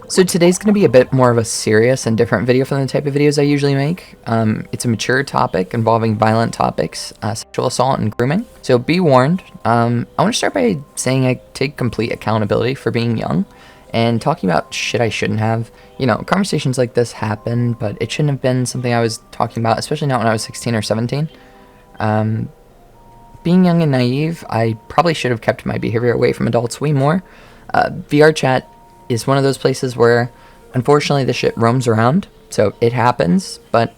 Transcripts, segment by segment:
So today's going to be a bit more of a serious and different video from the type of videos I usually make. It's a mature topic involving violent topics, sexual assault and grooming. So be warned. I want to start by saying I take complete accountability for being young and talking about shit I shouldn't have. You know, conversations like this happen, but it shouldn't have been something I was talking about, especially not when I was 16 or 17. Being young and naive, I probably should have kept my behavior away from adults way more. VRChat is one of those places where, unfortunately, this shit roams around, so it happens, but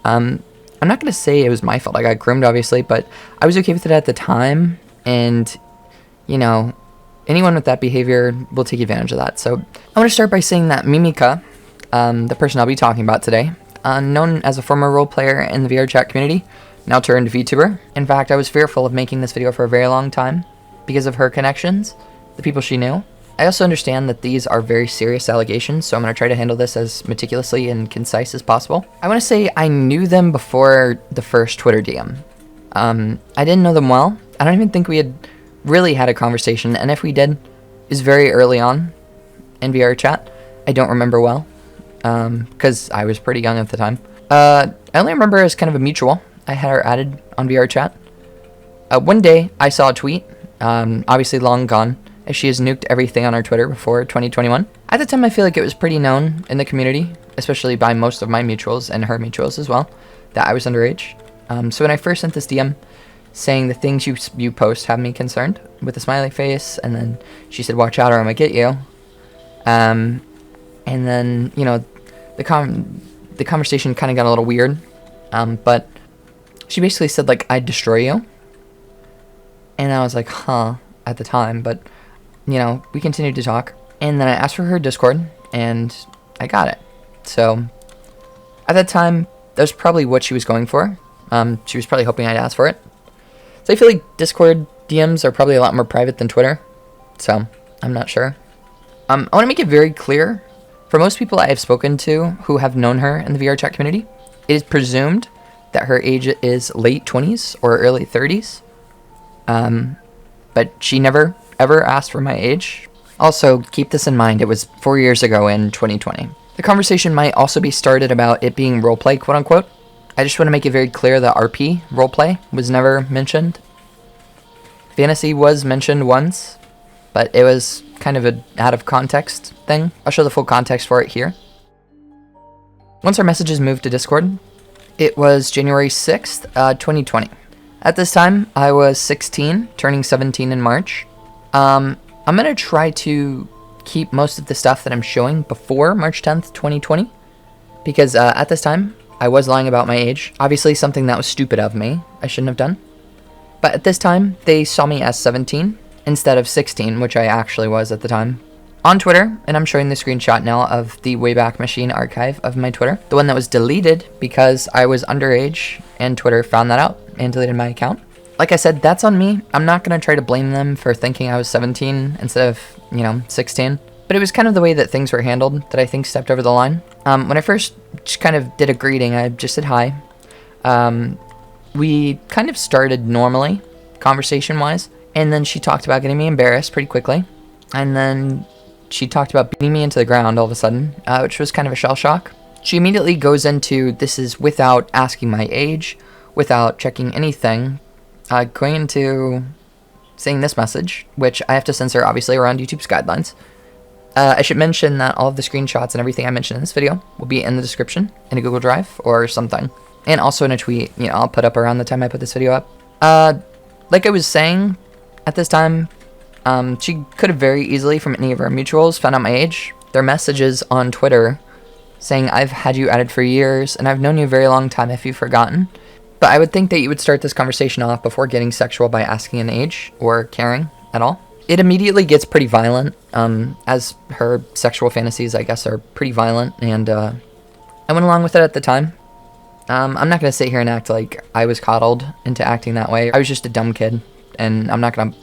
I'm not going to say it was my fault. I got groomed, obviously, but I was okay with it at the time, and, you know, anyone with that behavior will take advantage of that. So I want to start by saying that Mimika, the person I'll be talking about today, known as a former role player in the VRChat community, now turned VTuber. In fact, I was fearful of making this video for a very long time because of her connections, the people she knew. I also understand that these are very serious allegations, so I'm going to try to handle this as meticulously and concise as possible. I want to say I knew them before the first Twitter DM. I didn't know them well. I don't even think we had really had a conversation, and if we did, it was very early on in VRChat. I don't remember well, because I was pretty young at the time. I only remember as kind of a mutual. I had her added on VRChat. One day, I saw a tweet, obviously long gone, as she has nuked everything on our Twitter before 2021. At the time, I feel like it was pretty known in the community, especially by most of my mutuals and her mutuals as well, that I was underage. So when I first sent this DM saying the things you post have me concerned, with a smiley face, and then she said, "Watch out or I'm gonna get you." And then, you know, the conversation kind of got a little weird, but she basically said, like, "I'd destroy you." And I was like, huh, at the time, but you know, we continued to talk, and then I asked for her Discord, and I got it. So, at that time, that was probably what she was going for. She was probably hoping I'd ask for it. So I feel like Discord DMs are probably a lot more private than Twitter, so I'm not sure. I want to make it very clear, for most people I have spoken to who have known her in the VRChat community, it is presumed that her age is late 20s or early 30s, but she never ever asked for my age. Also, keep this in mind, it was 4 years ago in 2020. The conversation might also be started about it being roleplay, quote unquote. I just want to make it very clear that RP, roleplay, was never mentioned. Fantasy was mentioned once, but it was kind of an out of context thing. I'll show the full context for it here. Once our messages moved to Discord, it was January 6th, 2020. At this time, I was 16, turning 17 in March. I'm going to try to keep most of the stuff that I'm showing before March 10th, 2020, because at this time, I was lying about my age. Obviously, something that was stupid of me, I shouldn't have done. But at this time, they saw me as 17 instead of 16, which I actually was at the time. On Twitter, and I'm showing the screenshot now of the Wayback Machine archive of my Twitter, the one that was deleted because I was underage, and Twitter found that out and deleted my account. Like I said, that's on me. I'm not going to try to blame them for thinking I was 17 instead of, you know, 16. But it was kind of the way that things were handled that I think stepped over the line. When I first just kind of did a greeting, I just said hi. We kind of started normally, conversation-wise. And then she talked about getting me embarrassed pretty quickly. And then she talked about beating me into the ground all of a sudden, which was kind of a shell shock. She immediately goes into, this is without asking my age, without checking anything, going into saying this message, which I have to censor, obviously, around YouTube's guidelines. I should mention that all of the screenshots and everything I mentioned in this video will be in the description, in a Google Drive, or something. And also in a tweet, you know, I'll put up around the time I put this video up. Like I was saying, at this time, she could have very easily, from any of our mutuals, found out my age. Their messages on Twitter saying, "I've had you added for years, and I've known you a very long time if you've forgotten." But I would think that you would start this conversation off before getting sexual by asking an age or caring at all. It immediately gets pretty violent, as her sexual fantasies, I guess, are pretty violent, and I went along with it at the time. I'm not going to sit here and act like I was coddled into acting that way. I was just a dumb kid, and I'm not going to,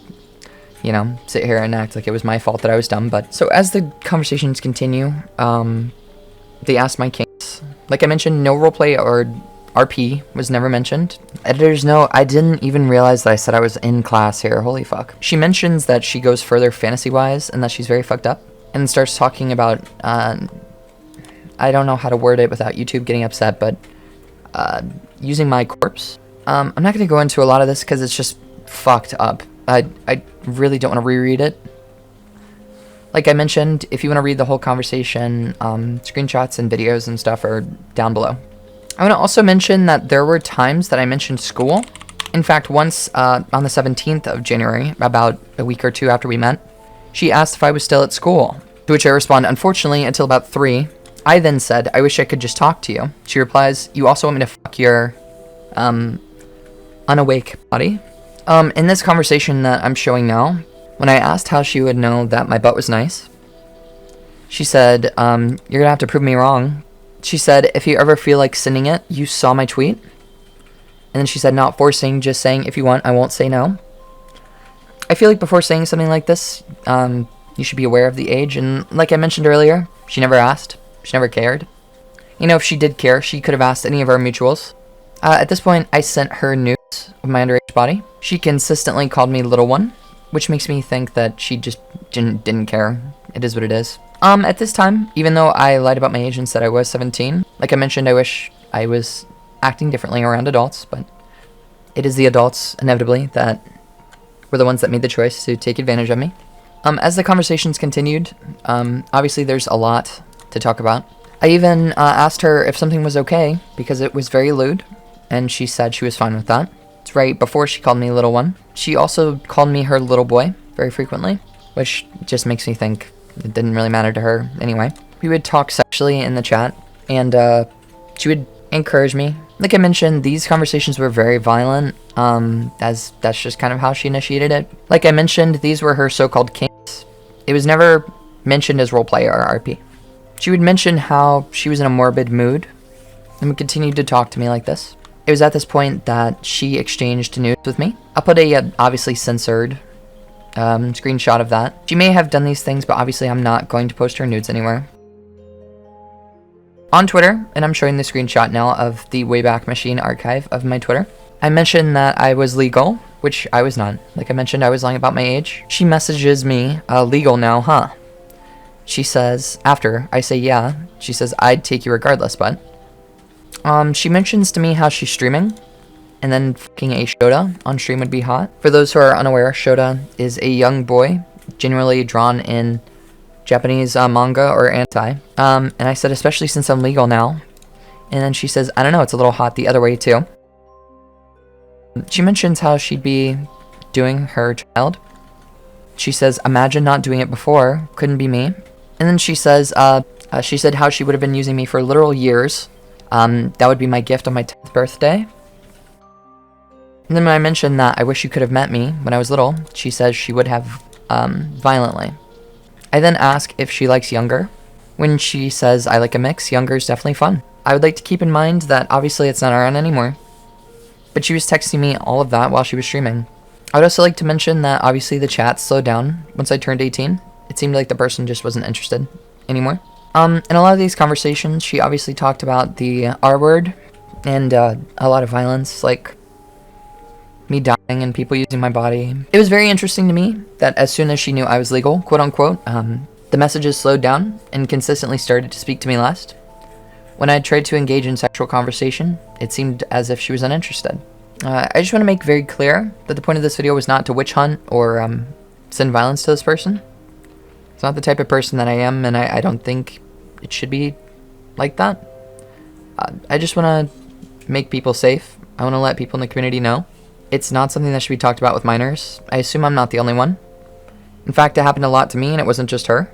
you know, sit here and act like it was my fault that I was dumb. But so as the conversations continue, they asked my kinks. Like I mentioned, no roleplay or RP was never mentioned. Editor's note, I didn't even realize that I said I was in class here. Holy fuck. She mentions that she goes further fantasy-wise and that she's very fucked up. And and starts talking about, I don't know how to word it without YouTube getting upset, but using my corpse. I'm not going to go into a lot of this because it's just fucked up. I really don't want to reread it. Like I mentioned, if you want to read the whole conversation, screenshots and videos and stuff are down below. I want to also mention that there were times that I mentioned school. In fact, once on the 17th of January, about a week or two after we met, she asked if I was still at school, to which I respond, unfortunately, until about 3. I then said, I wish I could just talk to you. She replies, you also want me to fuck your unawake body? In this conversation that I'm showing now, when I asked how she would know that my butt was nice, she said, you're gonna have to prove me wrong. She said, if you ever feel like sending it, you saw my tweet. And then she said, not forcing, just saying, if you want, I won't say no. I feel like before saying something like this, you should be aware of the age. And like I mentioned earlier, she never asked. She never cared. You know, if she did care, she could have asked any of our mutuals. At this point, I sent her nudes of my underage body. She consistently called me little one, which makes me think that she just didn't care. It is what it is. At this time, even though I lied about my age and said I was 17, like I mentioned, I wish I was acting differently around adults, but it is the adults, inevitably, that were the ones that made the choice to take advantage of me. As the conversations continued, obviously there's a lot to talk about. I even asked her if something was okay, because it was very lewd, and she said she was fine with that. It's right before she called me little one. She also called me her little boy very frequently, which just makes me think it didn't really matter to her anyway. We would talk sexually in the chat, and she would encourage me. Like I mentioned, these conversations were very violent, as that's just kind of how she initiated it. Like I mentioned, these were her so-called kinks. It was never mentioned as roleplay or RP. She would mention how she was in a morbid mood, and would continue to talk to me like this. It was at this point that she exchanged nudes with me. I'll put a obviously censored screenshot of that. She may have done these things, but obviously I'm not going to post her nudes anywhere. On Twitter, and I'm showing the screenshot now of the Wayback Machine archive of my Twitter, I mentioned that I was legal, which I was not. Like I mentioned, I was lying about my age. She messages me, legal now, huh? She says, after I say yeah, she says, I'd take you regardless, but she mentions to me how she's streaming, and then fucking a Shota on stream would be hot. For those who are unaware, Shota is a young boy, generally drawn in Japanese manga or anime. And I said, especially since I'm legal now. And then she says, I don't know, it's a little hot the other way too. She mentions how she'd be doing her child. She says, imagine not doing it before, couldn't be me. And then she says, she said how she would have been using me for literal years. That would be my gift on my 10th birthday. And then when I mentioned that I wish you could have met me when I was little, she says she would have, violently. I then ask if she likes younger. When she says I like a mix, younger is definitely fun. I would like to keep in mind that obviously it's not around anymore. But she was texting me all of that while she was streaming. I would also like to mention that obviously the chat slowed down once I turned 18. It seemed like the person just wasn't interested anymore. In a lot of these conversations, she obviously talked about the R word and a lot of violence, like me dying and people using my body. It was very interesting to me that as soon as she knew I was legal, quote unquote, the messages slowed down and consistently started to speak to me less. When I tried to engage in sexual conversation, it seemed as if she was uninterested. I just want to make very clear that the point of this video was not to witch hunt or send violence to this person. It's not the type of person that I am, and I don't think it should be like that. I just want to make people safe. I want to let people in the community know. It's not something that should be talked about with minors. I assume I'm not the only one. In fact, it happened a lot to me, and it wasn't just her.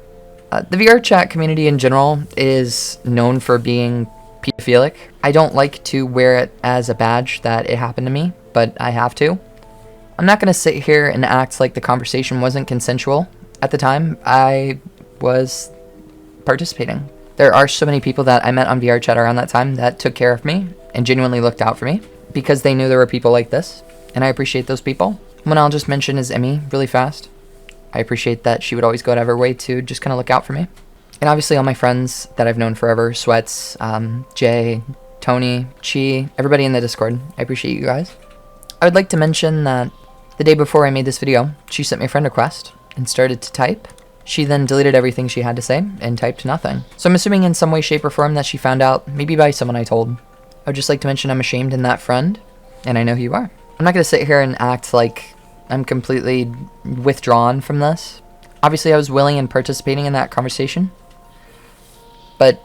The VRChat community in general is known for being pedophilic. I don't like to wear it as a badge that it happened to me, but I have to. I'm not going to sit here and act like the conversation wasn't consensual. At the time, I was participating. There are so many people that I met on VRChat around that time that took care of me and genuinely looked out for me because they knew there were people like this, and I appreciate those people. One I'll just mention is Emmy really fast. I appreciate that she would always go out of her way to just kind of look out for me. And obviously all my friends that I've known forever, Sweats, Jay, Tony, Chi, everybody in the Discord. I appreciate you guys. I would like to mention that the day before I made this video, she sent me a friend request and started to type. She then deleted everything she had to say and typed nothing. So I'm assuming in some way, shape, or form that she found out, maybe by someone I told. I would just like to mention I'm ashamed in that friend, and I know who you are. I'm not going to sit here and act like I'm completely withdrawn from this. Obviously, I was willing and participating in that conversation, but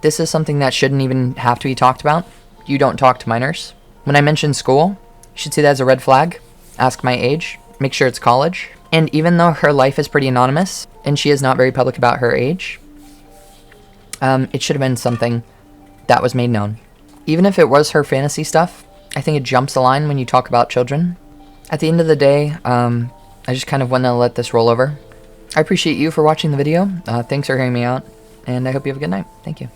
this is something that shouldn't even have to be talked about. You don't talk to minors. When I mention school, you should see that as a red flag. Ask my age. Make sure it's college. And even though her life is pretty anonymous, and she is not very public about her age, it should have been something that was made known. Even if it was her fantasy stuff, I think it jumps the line when you talk about children. At the end of the day, I just kind of want to let this roll over. I appreciate you for watching the video. Thanks for hearing me out, and I hope you have a good night. Thank you.